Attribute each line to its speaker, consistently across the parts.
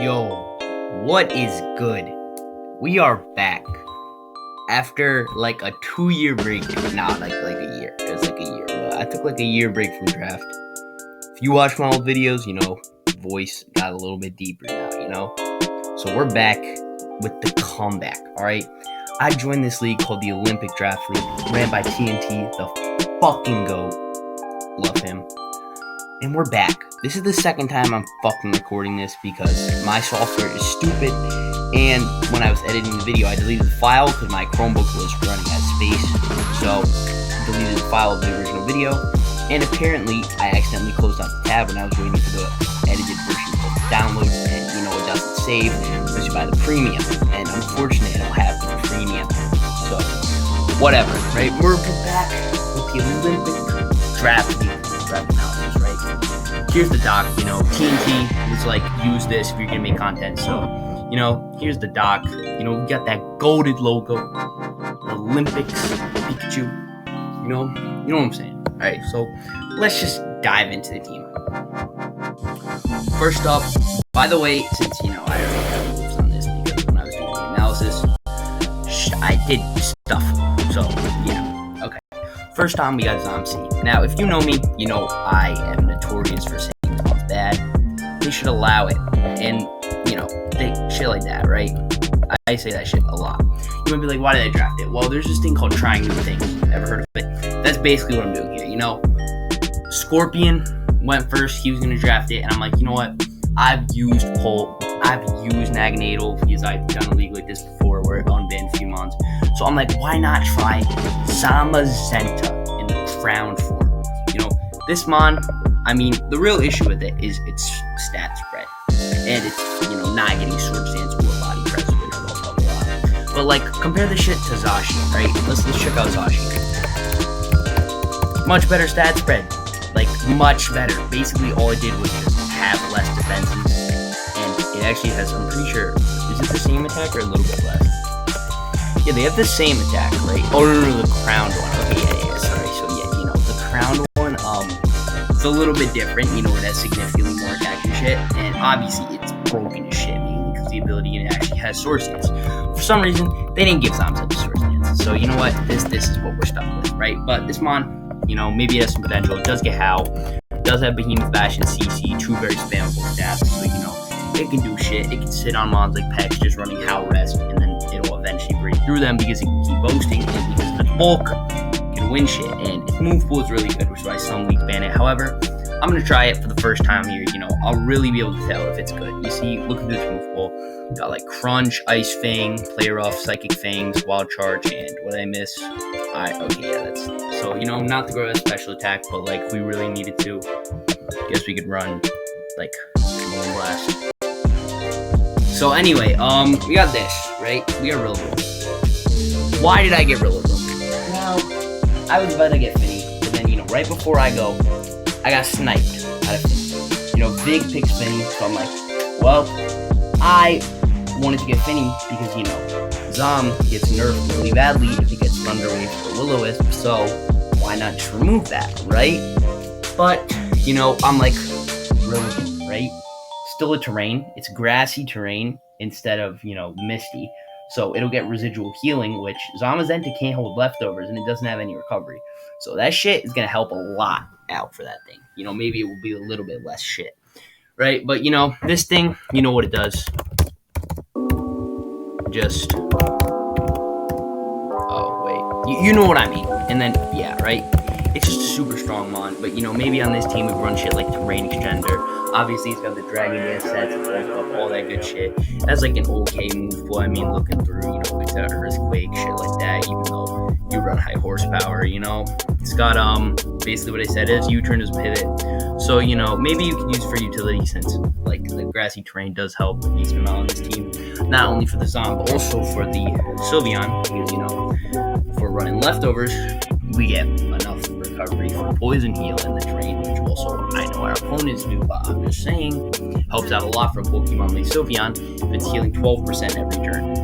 Speaker 1: Yo, what is good? We are back after like a 2 year break. Nah, like a year. It was like a year. But I took like a year break from draft. If you watch my old videos, voice got a little bit deeper now. So we're back with the comeback. All right. I joined this league called the Olympic Draft League, ran by TNT, the fucking GOAT. Love him. And we're back. This is the second time I'm fucking recording this because my software is stupid. And when I was editing the video, I deleted the file because my Chromebook was running out of space. So I deleted the file of the original video. And apparently, I accidentally closed out the tab when I was waiting for the edited version to download. And it doesn't save unless you buy the premium. And unfortunately, I don't have the premium. So whatever, right? We're back with the Olympic Draft League. Draft analysis, right? Here's the doc, TNT was like, use this if you're gonna make content. So, here's the doc. We got that golded logo, Olympics, Pikachu. You know what I'm saying? All right, so let's just dive into the team. First up, by the way, since I already have moves on this because when I was doing the analysis, I did stuff. So yeah, okay. First time we got Zomc. Now, if you know me, I am notorious for saying Zom's bad. They should allow it. And, shit like that, right? I say that shit a lot. You might be like, why did I draft it? Well, there's this thing called trying new things. Ever heard of it? That's basically what I'm doing here, Scorpion went first. He was going to draft it. And I'm like, you know what? I've used Pult. I've used Naganadel because I've done a league like this before where it unbanned Fumons. So I'm like, why not try Zamazenta in the crown form? This mon, the real issue with it is its stat spread. And it's, not getting sword stance or body press, which blah, blah, blah. But, compare this shit to Zashi, right? Let's check out Zashi. Much better stat spread. Much better. Basically, all it did was just have less defenses. And it actually has, I'm pretty sure, is it the same attack or a little bit less? Yeah, they have the same attack, right? Oh, no, the crowned one. Okay, yeah, sorry. So, yeah, the crowned one, it's a little bit different. It has significantly more attack and shit. And obviously, it's broken as shit, mainly because the ability it actually has sword stance. For some reason, they didn't give Zamazenta sword stance. So, you know what? This is what we're stuck with, right? But this mon, maybe it has some potential. It does get Howl. It does have Behemoth Bash and CC, two very spammable stats. So, it can do shit. It can sit on mons like Pex, just running Howl Rest, and then it'll eventually break through them because it can keep boasting, and because of its bulk, it can win shit. And its move pool is really good, which is why some leagues ban it. However, I'm going to try it for the first time here. I'll really be able to tell if it's good. You see, look at this move pool. Got Crunch, Ice Fang, Play Rough, Psychic Fangs, Wild Charge, and what did I miss? Alright, okay, yeah, that's... So, not to grow a special attack, but, if we really needed to, guess we could run, Moon Blast. So, anyway, we got this, right? We got Rillaboom. Why did I get Rillaboom? Well, I was about to get Finny, but then, right before I go, I got sniped out of Finny. Big picks Finny, so I'm like, well, I wanted to get Finny because, Zom gets nerfed really badly if he gets Thunder Wave or Will-O-Wisp, so why not just remove that, right? But, I'm like, Rillaboom, right? Still a terrain. It's grassy terrain instead of, misty. So it'll get residual healing, which Zamazenta can't hold leftovers, and it doesn't have any recovery. So that shit is going to help a lot out for that thing. Maybe it will be a little bit less shit. Right? But, this thing, what it does. Just... Oh, wait. You know what I mean. And then, yeah, right? It's just a super strong mon. But, maybe on this team we run shit like Terrain Extender. Obviously, it's got the Dragon Dance sets, all that good shit. That's an okay move pool. Looking through, it's got Earthquake, shit like that, even though you run high horsepower, It's got, basically what I said is U-turn is pivot. So, maybe you can use it for utility since, the grassy terrain does help a decent amount on this team. Not only for the Zom, but also for the Sylveon, because, if we're running leftovers, we get enough recovery for Poison Heal in the terrain, which also I know our opponents do, but I'm just saying, helps out a lot for a Pokemon like Sylveon if it's healing 12% every turn.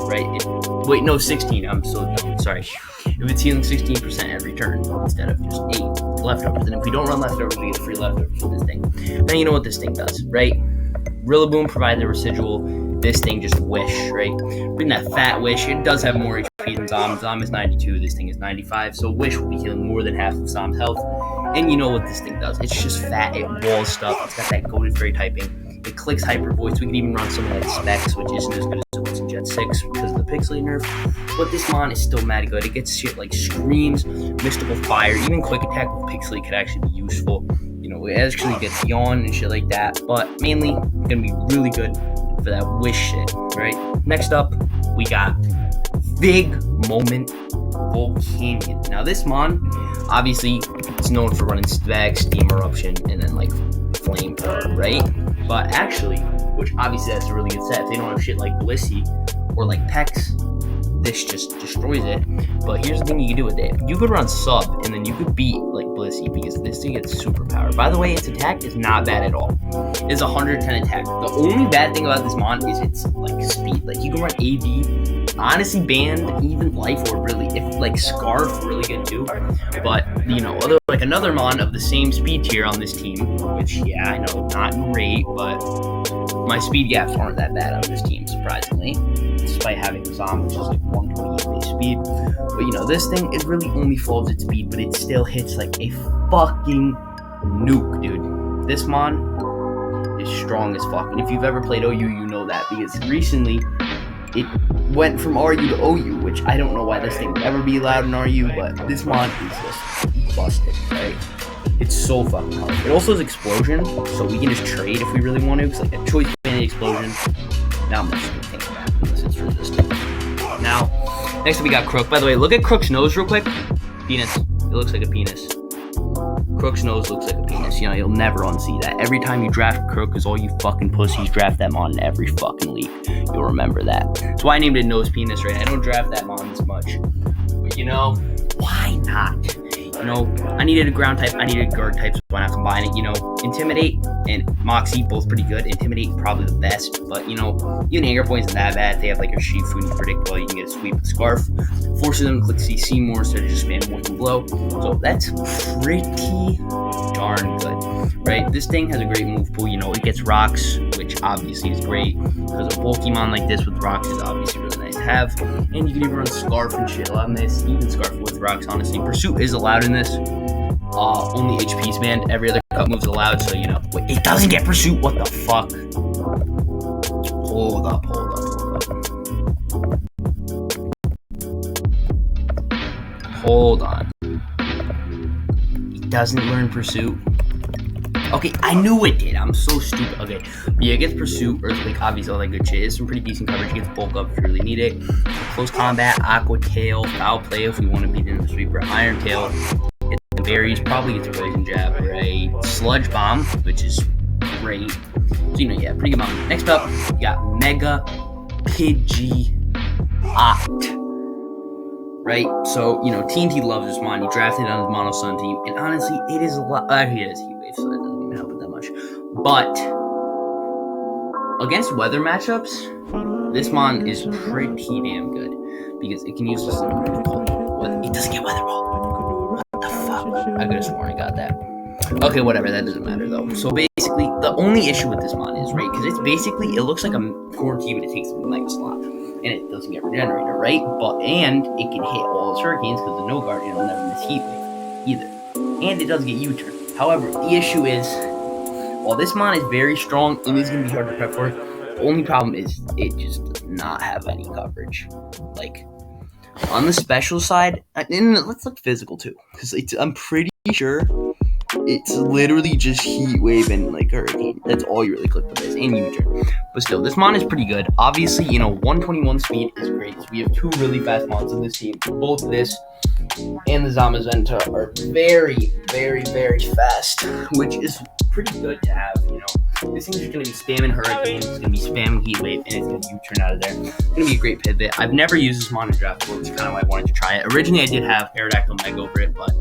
Speaker 1: Right? 16, I'm so dumb, sorry. If it's healing 16% every turn instead of just 8 leftovers. And if we don't run leftovers, we get free leftovers for this thing. Now you know what this thing does, right? Rillaboom provided the residual. This thing just Wish, right? Bring that fat Wish. It does have more HP than Zom. Zom is 92. This thing is 95. So Wish will be healing more than half of Zom's health. And you know what this thing does. It's just fat. It walls stuff. It's got that goaded fairy typing. It clicks Hyper Voice. We can even run some of that Specs, which isn't as good as it was in Gen 6 because of the Pixelate nerf. But this Mon is still mad good. It gets shit like Screams, Mystical Fire, even Quick Attack with Pixelate could actually be useful. You know, it actually gets Yawn and shit like that. But mainly, gonna be really good for that Wish shit, right? Next up, we got Big Moment Volcanion. Now this Mon, obviously, it's known for running Spag, Steam Eruption, and then like Flame Power, right? But actually, which obviously that's a really good set. If they don't have shit like Blissey or like Pex, this just destroys it. But here's the thing you can do with it. You could run Sub, and then you could beat like Blissey because this thing gets super power. By the way, its attack is not bad at all. It's 110 attack. The only bad thing about this Mon is its like speed. Like you can run AV, honestly, Band, even Life Orb really. If like Scarf, really good too. But you know, other like another Mon of the same speed tier on this team, which yeah, I know not great, but my speed gaps aren't that bad on this team, surprisingly. Despite having Zom, which is like 128 base speed. But you know, this thing, it really only falls its speed, but it still hits like a fucking nuke, dude. This Mon is strong as fuck. And if you've ever played OU, you know that. Because recently, it went from RU to OU, which I don't know why this thing would ever be allowed in RU, but this Mon is just busted, right? It's so fucking hard. It also has Explosion, so we can just trade if we really want to. It's like a choice band Explosion. Now I'm just gonna take that unless it's resistant. Now, next up we got Crook. By the way, look at Crook's nose real quick. Penis. It looks like a penis. Crook's nose looks like a penis. You know, you'll never unsee that. Every time you draft Crook, because all you fucking pussies draft that Mon in every fucking league. You'll remember that. That's why I named it Nose Penis, right? I don't draft that Mon this much. But you know, why not? You know, I needed a ground type, I needed a guard type, so why not combine it? You know, Intimidate and Moxie, both pretty good. Intimidate, probably the best, but you know, even Anger Point isn't that bad. They have like a Shifu predictable, you can get a sweep with Scarf. Forces them to click CC more instead of just spam one can blow. So that's pretty darn good, right? This thing has a great move pool. You know, it gets Rocks, which obviously is great, because a Pokemon like this with Rocks is obviously really nice to have. And you can even run Scarf and shit on this, even Scarf with Rocks, honestly. Pursuit is allowed in this. Only HP's banned. Every other cut move's allowed, so you know. Wait, it doesn't get Pursuit? What the fuck? Hold up. Hold on. It doesn't learn Pursuit. Okay, I knew it did. I'm so stupid. Okay, but yeah, it gets Pursuit, Earthquake, obviously all that good shit. It's some pretty decent coverage. It gets Bulk Up if you really need it. Close Combat, Aqua Tail, Foul Play if we want to beat in the Sweeper, Iron Tail. Hit the Berries, probably gets Poison Jab, right? Sludge Bomb, which is great. So, you know, yeah, pretty good bomb. Next up, we got Mega Pidgeot. Right? So, you know, TNT loves this Mon. He drafted it on his Mono Sun team. And honestly, it is a lot. He has Heat Wave, so that doesn't even help it that much. But against weather matchups, this Mon is pretty damn good. Because it can use this. It doesn't get Weather Ball. What the fuck? I could have sworn I got that. Okay, whatever. That doesn't matter, though. So basically, the only issue with this Mon is, right, because it's basically, it looks like a core key, but it takes a Mega Slot. And it doesn't get Regenerator, right? And it can hit all its Hurricanes because the No Guardian will never miss Heat Wave either. And it doesn't get U-Turn. However, the issue is, while this Mon is very strong, it is going to be hard to prep for. The only problem is it just does not have any coverage. Like, on the special side, and let's look physical too, because I'm pretty sure it's literally just Heat Wave and like Hurricane. That's all you really click with this, and U-Turn. But still, this Mon is pretty good. Obviously, you know, 121 speed is great. So we have two really fast Mons in this team. Both this and the Zamazenta are very, very, very fast, which is pretty good to have, you know. This thing's just going to be spamming Hurricane, it's going to be spamming Heat Wave, and it's going to U-Turn out of there. It's going to be a great pivot. I've never used this Mon in draft before, which is kind of why I wanted to try it. Originally, I did have Aerodactyl Meg over it, but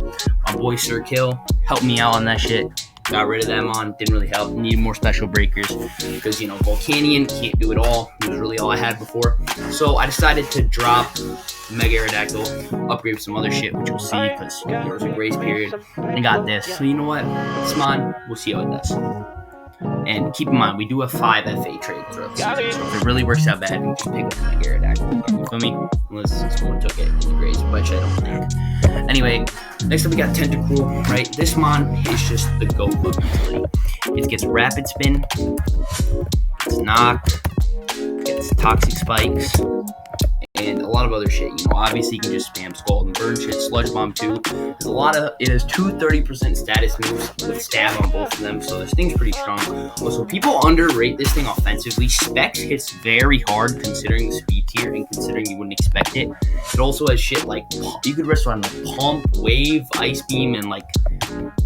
Speaker 1: my boy Sir Kill helped me out on that shit. Got rid of that Mon, didn't really help. Needed more special breakers because, you know, Volcanion can't do it all. It was really all I had before. So I decided to drop Mega Aerodactyl, upgrade some other shit, which we'll see because there was a grace period, and got this. So you know what? This Mon, we'll see how it does. And keep in mind, we do have 5 FA trade throughout the season, so if it really works out bad, we can just pick up my Garrett act. You feel me? Unless someone took it in the grades, which I don't think. Anyway, next up we got Tentacruel, right? This mon is just the GOAT of utility. It gets rapid spin, it's knock, gets toxic spikes, and a lot of other shit. Obviously you can just spam Scald and Burn shit, Sludge Bomb too. It has two 30% status moves with stab on both of them, so this thing's pretty strong. Also, people underrate this thing offensively. Specs hits very hard considering the speed tier and considering you wouldn't expect it. It also has shit like, you could rest on like Pump, Wave, Ice Beam, and like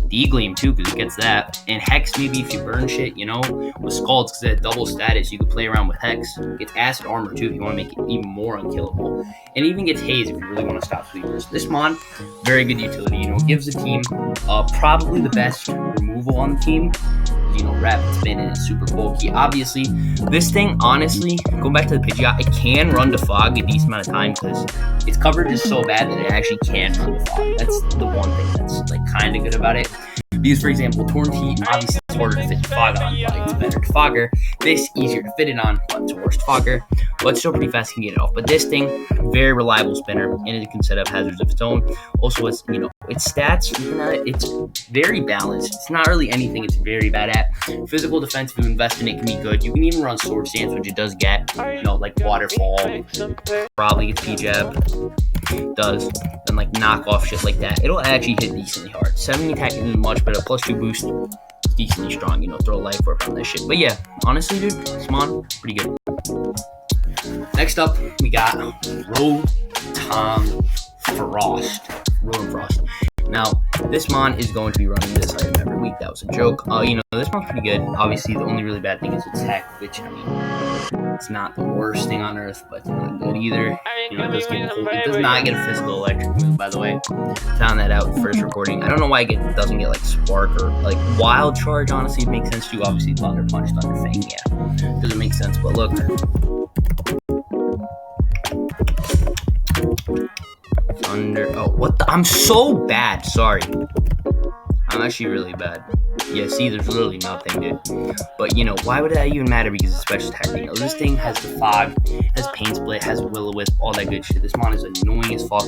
Speaker 1: D-Gleam too, because it gets that. And Hex, maybe if you burn shit, with Scalds, because it had double status, you could play around with Hex. It gets Acid Armor too if you want to make it even more unkillable. And it even gets Haze if you really want to stop Sleepers. This mon, very good utility. It gives the team probably the best removal on the team. Rapid spin and it's super bulky. Obviously, this thing, honestly, going back to the Pidgeot, it can run to Fog a decent amount of time because its coverage is so bad that it actually can run to Fog. That's the one thing that's kind of good about it. Because, for example, Torn Heat, obviously it's harder to fit Fog on, but it's better to Fogger. This, easier to fit it on, but it's worse to Fogger. But still pretty fast, can get it off. But this thing, very reliable spinner, and it can set up hazards of its own. Also, its stats, it's very balanced. It's not really anything it's very bad at. Physical defense, if you invest in it, can be good. You can even run Sword Stance, which it does get. Like Waterfall, probably gets P-Jab, does, and knock off shit like that. It'll actually hit decently hard. 70 attack isn't much, but a +2 boost is decently strong. Throw a Life Orb on that shit. But yeah, honestly, dude, Smon, pretty good. Next up, we got Rotom Frost. Now, this mon is going to be running this item every week. That was a joke. This mon's pretty good. Obviously, the only really bad thing is its tech, which, it's not the worst thing on earth, but it's not good either. It does not get a physical electric move, by the way. Found that out first recording. I don't know why it doesn't get, Spark or, Wild Charge, honestly. It makes sense, too. Obviously, Thunder Punch, Thunder Fang, yeah. Doesn't make sense, but look. I'm so bad, sorry. I'm actually really bad. Yeah, see, there's literally nothing, dude. But, why would that even matter? Because it's special attack. This thing has the Fog, has Pain Split, has Will-O-Wisp, all that good shit. This mon is annoying as fuck.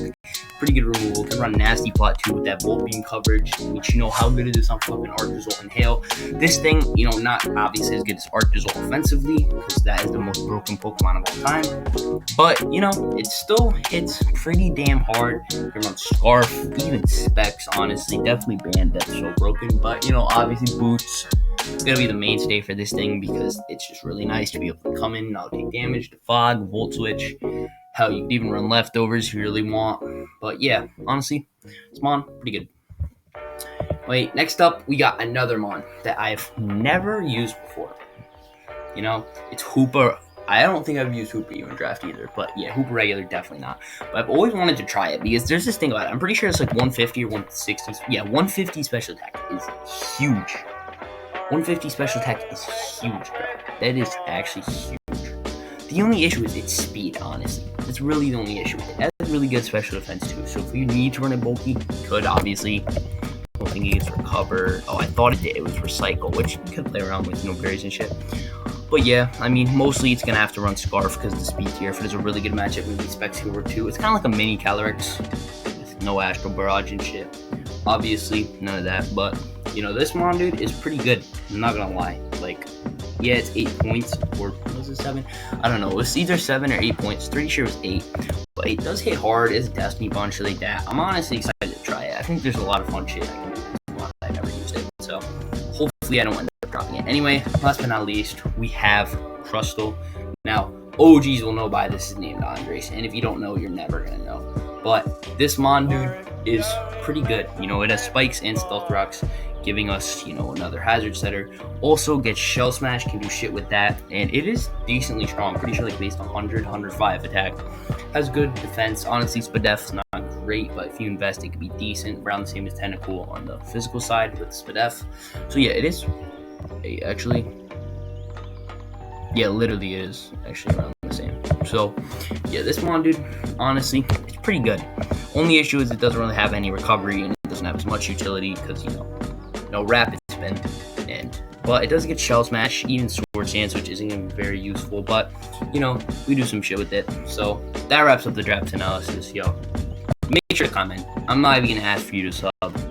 Speaker 1: Pretty good removal. Can run Nasty Plot, too, with that Volt Beam coverage, which how good it is on fucking Arc Result and Hail. This thing, not obviously as good as Arc Result offensively, because that is the most broken Pokemon of all time. But, it still hits pretty damn hard. You can run Scarf, even Specs, honestly. Definitely banned, that's so broken. But, obviously Boots is going to be the mainstay for this thing because it's just really nice to be able to come in, not take damage, to Fog, Volt Switch. Hell, you can even run Leftovers if you really want. But yeah, honestly, this mon, pretty good. Wait, next up, we got another mon that I've never used before. It's Hoopa. I don't think I've used Hoopa even draft either, but yeah, Hoopa regular, definitely not. But I've always wanted to try it because there's this thing about it. I'm pretty sure it's 150 or 160. Yeah, 150 special attack is huge. 150 special attack is huge, bro. That is actually huge. The only issue is its speed, honestly. That's really the only issue. It has really good special defense too, so if you need to run it bulky, you could, obviously. I don't think it gets Recover. Oh, I thought it did. It was Recycle, which you could play around with, berries and shit. But yeah, mostly it's going to have to run Scarf because the speed tier. If it is a really good matchup, maybe Specscoover too. It's kind of like a mini Calyrex with no Astral Barrage and shit. Obviously, none of that. But, this mon, dude, is pretty good. I'm not going to lie. Yeah, it's 8 points. Or was it 7? I don't know. It's either 7 or 8 points. Pretty sure it was 8. But it does hit hard. It's Destiny Punch like that. I'm honestly excited to try it. I think there's a lot of fun shit I can do with this mon. I've never used it. So, hopefully I don't end up dropping it. Anyway, last but not least, we have Crustle. Now, OGs will know by this is named Andres, and if you don't know, you're never going to know. But this mon, dude, is pretty good. It has Spikes and Stealth Rocks, giving us, another Hazard Setter. Also gets Shell Smash, can do shit with that, and it is decently strong. Pretty sure based 100, 105 attack. Has good defense. Honestly, Spadef's not great, but if you invest, it could be decent. Around the same as Tentacool on the physical side with Spadef. So yeah, it is. Actually, yeah, literally is actually around the same. So yeah, this mon, dude, honestly, it's pretty good. Only issue is it doesn't really have any recovery and it doesn't have as much utility because no rapid spin, and But it does get shell smash, even sword stance, which isn't going to be very useful. But, you know, we do some shit with it. So that wraps up the draft analysis, yo. Make sure to comment. I'm not even going to ask for you to sub.